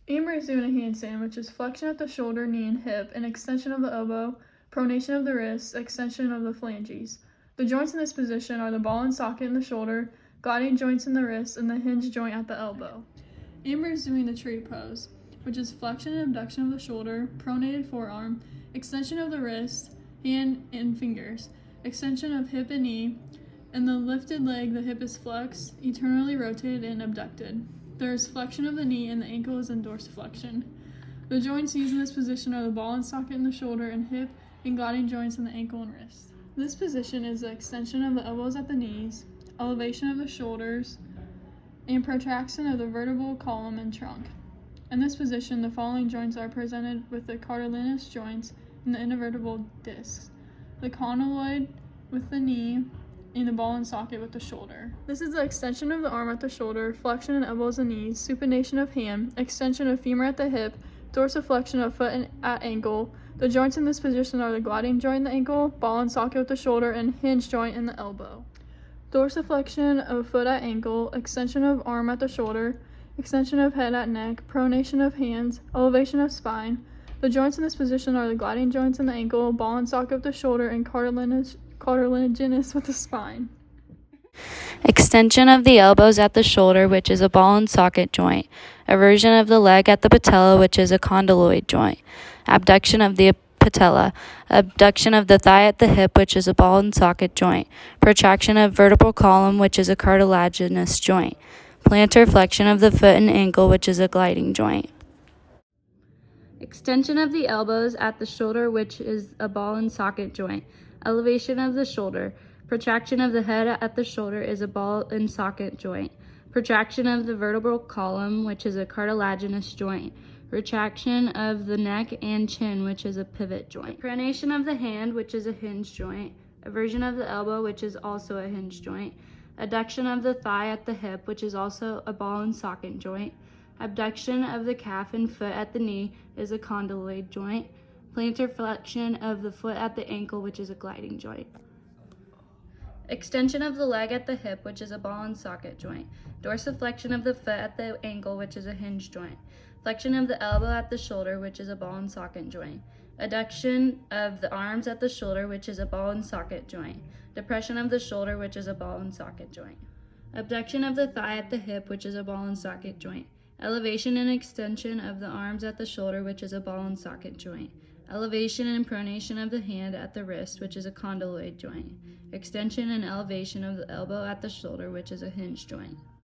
Amber doing a handstand, which is flexion at the shoulder, knee, and hip, and extension of the elbow, pronation of the wrist, extension of the phalanges. The joints in this position are the ball and socket in the shoulder, gliding joints in the wrist, and the hinge joint at the elbow. Amber is doing the tree pose, which is flexion and abduction of the shoulder, pronated forearm, extension of the wrist, hand and fingers, extension of hip and knee, and the lifted leg, the hip is flexed, eternally rotated and abducted. There is flexion of the knee and the ankle is in dorsiflexion. The joints used in this position are the ball and socket in the shoulder and hip, and gliding joints in the ankle and wrist. This position is the extension of the elbows at the knees, elevation of the shoulders, and protraction of the vertebral column and trunk. In this position, the following joints are presented with the cartilaginous joints and the intervertebral discs, the condyloid with the knee, and the ball and socket with the shoulder. This is the extension of the arm at the shoulder, flexion in elbows and knees, supination of hand, extension of femur at the hip, dorsiflexion of foot and at ankle. The joints in this position are the gliding joint in the ankle, ball and socket with the shoulder, and hinge joint in the elbow. Dorsiflexion of foot at ankle, extension of arm at the shoulder, extension of head at neck, pronation of hands, elevation of spine. The joints in this position are the gliding joints in the ankle, ball and socket with the shoulder, and cartilaginous with the spine. Extension of the elbows at the shoulder, which is a ball and socket joint. Eversion of the leg at the patella, which is a condyloid joint. Abduction of the patella. Abduction of the thigh at the hip, which is a ball and socket joint. Protraction of vertebral column, which is a cartilaginous joint. Plantar flexion of the foot and ankle, which is a gliding joint. Extension of the elbows at the shoulder, which is a ball and socket joint. Elevation of the shoulder. Protraction of the head at the shoulder is a ball and socket joint. Protraction of the vertebral column, which is a cartilaginous joint. Retraction of the neck and chin, which is a pivot joint. Pronation of the hand, which is a hinge joint. Eversion of the elbow, which is also a hinge joint. Adduction of the thigh at the hip, which is also a ball and socket joint. Abduction of the calf and foot at the knee is a condyloid joint. Plantar flexion of the foot at the ankle, which is a gliding joint. Extension of the leg at the hip, which is a ball and socket joint. Dorsiflexion of the foot at the ankle, which is a hinge joint. Flexion of the elbow at the shoulder, which is a ball and socket joint. Adduction of the arms at the shoulder, which is a ball and socket joint. Depression of the shoulder, which is a ball and socket joint. Abduction of the thigh at the hip, which is a ball and socket joint. Elevation and extension of the arms at the shoulder, which is a ball and socket joint. Elevation and pronation of the hand at the wrist, which is a condyloid joint. Extension and elevation of the elbow at the shoulder, which is a hinge joint.